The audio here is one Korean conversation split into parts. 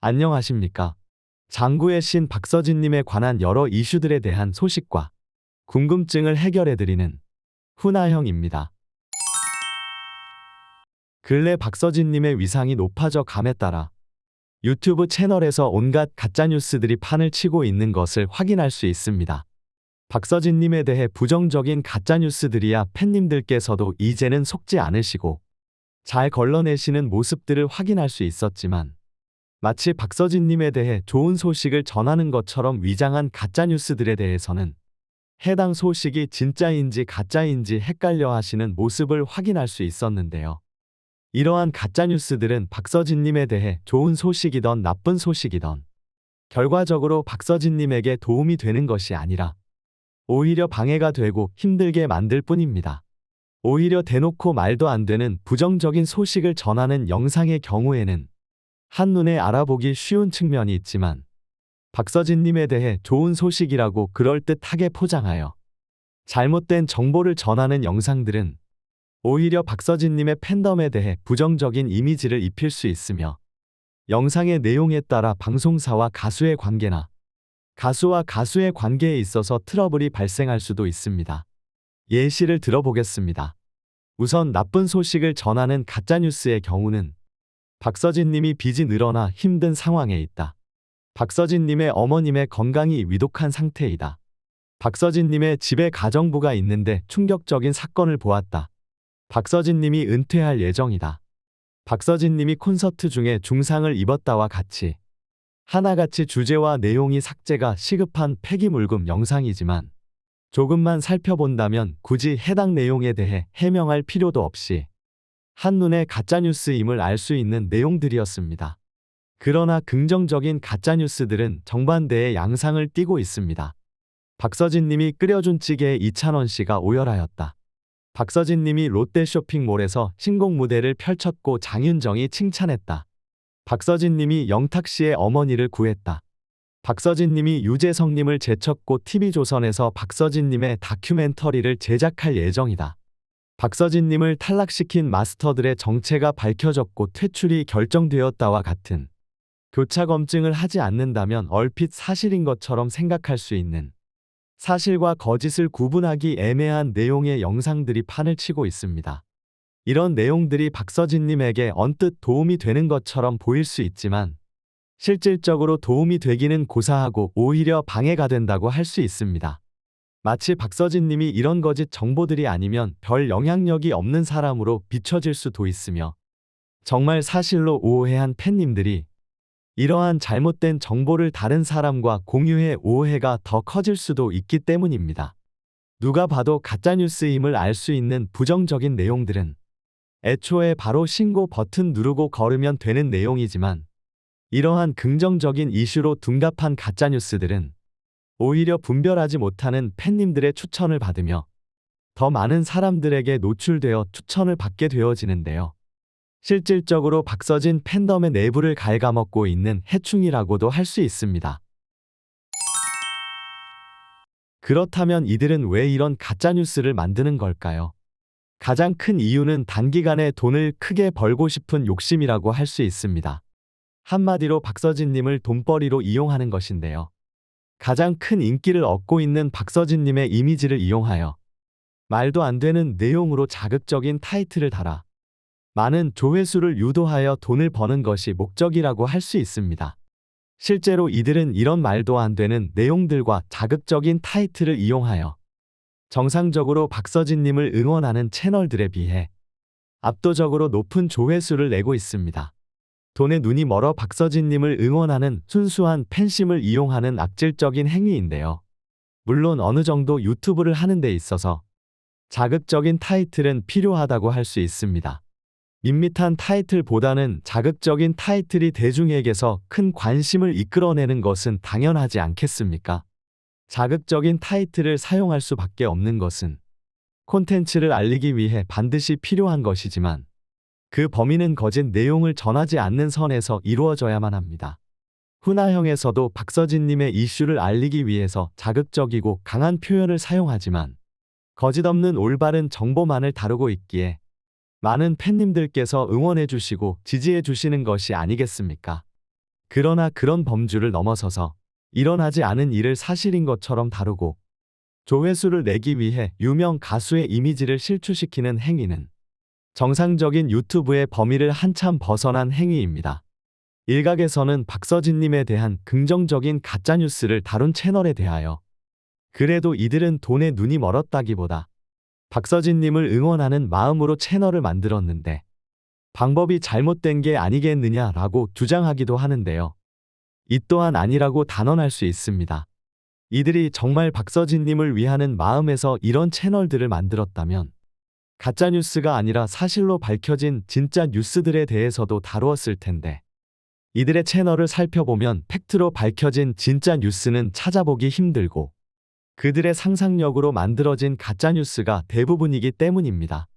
안녕하십니까. 장구의 신 박서진님에 관한 여러 이슈들에 대한 소식과 궁금증을 해결해드리는 훈아형입니다. 근래 박서진님의 위상이 높아져 감에 따라 유튜브 채널에서 온갖 가짜뉴스들이 판을 치고 있는 것을 확인할 수 있습니다. 박서진님에 대해 부정적인 가짜뉴스들이야 팬님들께서도 이제는 속지 않으시고 잘 걸러내시는 모습들을 확인할 수 있었지만 마치 박서진님에 대해 좋은 소식을 전하는 것처럼 위장한 가짜뉴스들에 대해서는 해당 소식이 진짜인지 가짜인지 헷갈려 하시는 모습을 확인할 수 있었는데요. 이러한 가짜뉴스들은 박서진님에 대해 좋은 소식이던 나쁜 소식이던 결과적으로 박서진님에게 도움이 되는 것이 아니라 오히려 방해가 되고 힘들게 만들 뿐입니다. 오히려 대놓고 말도 안 되는 부정적인 소식을 전하는 영상의 경우에는 한눈에 알아보기 쉬운 측면이 있지만 박서진님에 대해 좋은 소식이라고 그럴듯하게 포장하여 잘못된 정보를 전하는 영상들은 오히려 박서진님의 팬덤에 대해 부정적인 이미지를 입힐 수 있으며 영상의 내용에 따라 방송사와 가수의 관계나 가수와 가수의 관계에 있어서 트러블이 발생할 수도 있습니다. 예시를 들어보겠습니다. 우선 나쁜 소식을 전하는 가짜뉴스의 경우는 박서진님이 빚이 늘어나 힘든 상황에 있다. 박서진님의 어머님의 건강이 위독한 상태이다. 박서진님의 집에 가정부가 있는데 충격적인 사건을 보았다. 박서진님이 은퇴할 예정이다. 박서진님이 콘서트 중에 중상을 입었다와 같이 하나같이 주제와 내용이 삭제가 시급한 폐기물금 영상이지만 조금만 살펴본다면 굳이 해당 내용에 대해 해명할 필요도 없이 한눈에 가짜뉴스임을 알 수 있는 내용들이었습니다. 그러나 긍정적인 가짜뉴스들은 정반대의 양상을 띠고 있습니다. 박서진님이 끓여준 찌개에 이찬원 씨가 오열하였다. 박서진님이 롯데 쇼핑몰에서 신곡 무대를 펼쳤고 장윤정이 칭찬했다. 박서진님이 영탁 씨의 어머니를 구했다. 박서진님이 유재석님을 제쳤고 TV조선에서 박서진님의 다큐멘터리를 제작할 예정이다. 박서진님을 탈락시킨 마스터들의 정체가 밝혀졌고 퇴출이 결정되었다와 같은 교차 검증을 하지 않는다면 얼핏 사실인 것처럼 생각할 수 있는 사실과 거짓을 구분하기 애매한 내용의 영상들이 판을 치고 있습니다. 이런 내용들이 박서진님에게 언뜻 도움이 되는 것처럼 보일 수 있지만 실질적으로 도움이 되기는 고사하고 오히려 방해가 된다고 할 수 있습니다. 마치 박서진님이 이런 거짓 정보들이 아니면 별 영향력이 없는 사람으로 비춰질 수도 있으며 정말 사실로 오해한 팬님들이 이러한 잘못된 정보를 다른 사람과 공유해 오해가 더 커질 수도 있기 때문입니다. 누가 봐도 가짜뉴스임을 알 수 있는 부정적인 내용들은 애초에 바로 신고 버튼 누르고 걸으면 되는 내용이지만 이러한 긍정적인 이슈로 둔갑한 가짜뉴스들은 오히려 분별하지 못하는 팬님들의 추천을 받으며 더 많은 사람들에게 노출되어 추천을 받게 되어지는데요. 실질적으로 박서진 팬덤의 내부를 갉아먹고 있는 해충이라고도 할 수 있습니다. 그렇다면 이들은 왜 이런 가짜뉴스를 만드는 걸까요? 가장 큰 이유는 단기간에 돈을 크게 벌고 싶은 욕심이라고 할 수 있습니다. 한마디로 박서진님을 돈벌이로 이용하는 것인데요. 가장 큰 인기를 얻고 있는 박서진님의 이미지를 이용하여 말도 안 되는 내용으로 자극적인 타이틀을 달아 많은 조회수를 유도하여 돈을 버는 것이 목적이라고 할 수 있습니다. 실제로 이들은 이런 말도 안 되는 내용들과 자극적인 타이틀을 이용하여 정상적으로 박서진님을 응원하는 채널들에 비해 압도적으로 높은 조회수를 내고 있습니다. 돈에 눈이 멀어 박서진님을 응원하는 순수한 팬심을 이용하는 악질적인 행위인데요. 물론 어느 정도 유튜브를 하는 데 있어서 자극적인 타이틀은 필요하다고 할 수 있습니다. 밋밋한 타이틀보다는 자극적인 타이틀이 대중에게서 큰 관심을 이끌어내는 것은 당연하지 않겠습니까? 자극적인 타이틀을 사용할 수밖에 없는 것은 콘텐츠를 알리기 위해 반드시 필요한 것이지만 그 범위는 거짓 내용을 전하지 않는 선에서 이루어져야만 합니다. 훈아형에서도 박서진님의 이슈를 알리기 위해서 자극적이고 강한 표현을 사용하지만 거짓 없는 올바른 정보만을 다루고 있기에 많은 팬님들께서 응원해 주시고 지지해 주시는 것이 아니겠습니까? 그러나 그런 범주를 넘어서서 일어나지 않은 일을 사실인 것처럼 다루고 조회수를 내기 위해 유명 가수의 이미지를 실추시키는 행위는 정상적인 유튜브의 범위를 한참 벗어난 행위입니다. 일각에서는 박서진님에 대한 긍정적인 가짜뉴스를 다룬 채널에 대하여 그래도 이들은 돈에 눈이 멀었다기보다 박서진님을 응원하는 마음으로 채널을 만들었는데 방법이 잘못된 게 아니겠느냐라고 주장하기도 하는데요. 이 또한 아니라고 단언할 수 있습니다. 이들이 정말 박서진님을 위하는 마음에서 이런 채널들을 만들었다면 가짜뉴스가 아니라 사실로 밝혀진 진짜 뉴스들에 대해서도 다루었을 텐데 이들의 채널을 살펴보면 팩트로 밝혀진 진짜 뉴스는 찾아보기 힘들고 그들의 상상력으로 만들어진 가짜뉴스가 대부분이기 때문입니다.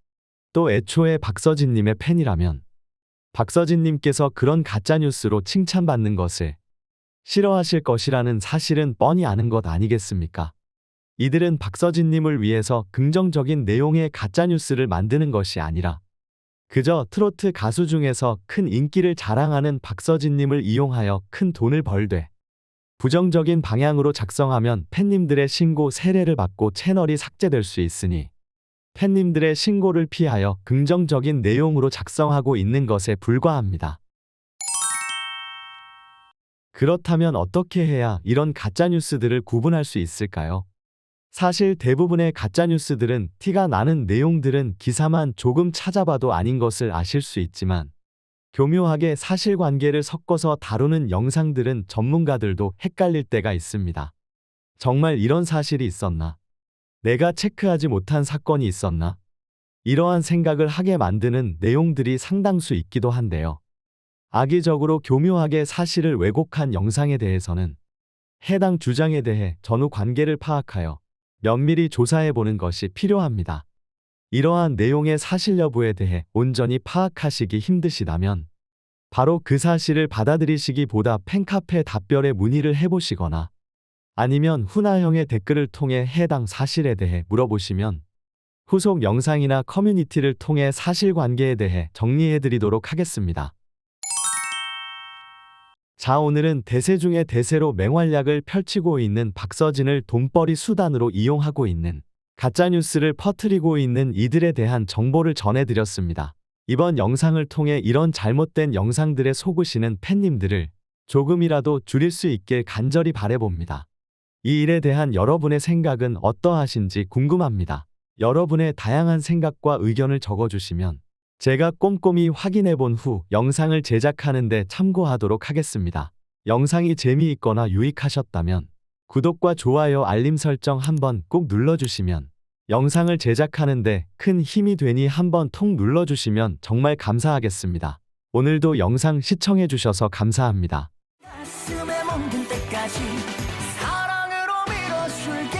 또 애초에 박서진님의 팬이라면 박서진님께서 그런 가짜뉴스로 칭찬받는 것을 싫어하실 것이라는 사실은 뻔히 아는 것 아니겠습니까? 이들은 박서진님을 위해서 긍정적인 내용의 가짜뉴스를 만드는 것이 아니라 그저 트로트 가수 중에서 큰 인기를 자랑하는 박서진님을 이용하여 큰 돈을 벌되 부정적인 방향으로 작성하면 팬님들의 신고 세례를 받고 채널이 삭제될 수 있으니 팬님들의 신고를 피하여 긍정적인 내용으로 작성하고 있는 것에 불과합니다. 그렇다면 어떻게 해야 이런 가짜뉴스들을 구분할 수 있을까요? 사실 대부분의 가짜뉴스들은 티가 나는 내용들은 기사만 조금 찾아봐도 아닌 것을 아실 수 있지만 교묘하게 사실관계를 섞어서 다루는 영상들은 전문가들도 헷갈릴 때가 있습니다. 정말 이런 사실이 있었나? 내가 체크하지 못한 사건이 있었나? 이러한 생각을 하게 만드는 내용들이 상당수 있기도 한데요. 악의적으로 교묘하게 사실을 왜곡한 영상에 대해서는 해당 주장에 대해 전후 관계를 파악하여 면밀히 조사해보는 것이 필요합니다. 이러한 내용의 사실 여부에 대해 온전히 파악하시기 힘드시다면 바로 그 사실을 받아들이시기보다 팬카페 답변에 문의를 해보시거나 아니면 훈아형의 댓글을 통해 해당 사실에 대해 물어보시면 후속 영상이나 커뮤니티를 통해 사실관계에 대해 정리해드리도록 하겠습니다. 자, 오늘은 대세 중의 대세로 맹활약을 펼치고 있는 박서진을 돈벌이 수단으로 이용하고 있는 가짜뉴스를 퍼뜨리고 있는 이들에 대한 정보를 전해드렸습니다. 이번 영상을 통해 이런 잘못된 영상들에 속으시는 팬님들을 조금이라도 줄일 수 있길 간절히 바라봅니다. 이 일에 대한 여러분의 생각은 어떠하신지 궁금합니다. 여러분의 다양한 생각과 의견을 적어주시면 제가 꼼꼼히 확인해본 후 영상을 제작하는 데 참고하도록 하겠습니다. 영상이 재미있거나 유익하셨다면 구독과 좋아요 알림 설정 한번 꼭 눌러주시면 영상을 제작하는 데 큰 힘이 되니 한번 톡 눌러주시면 정말 감사하겠습니다. 오늘도 영상 시청해주셔서 감사합니다. 가슴에 멍든 때까지 사랑으로 밀어줄게.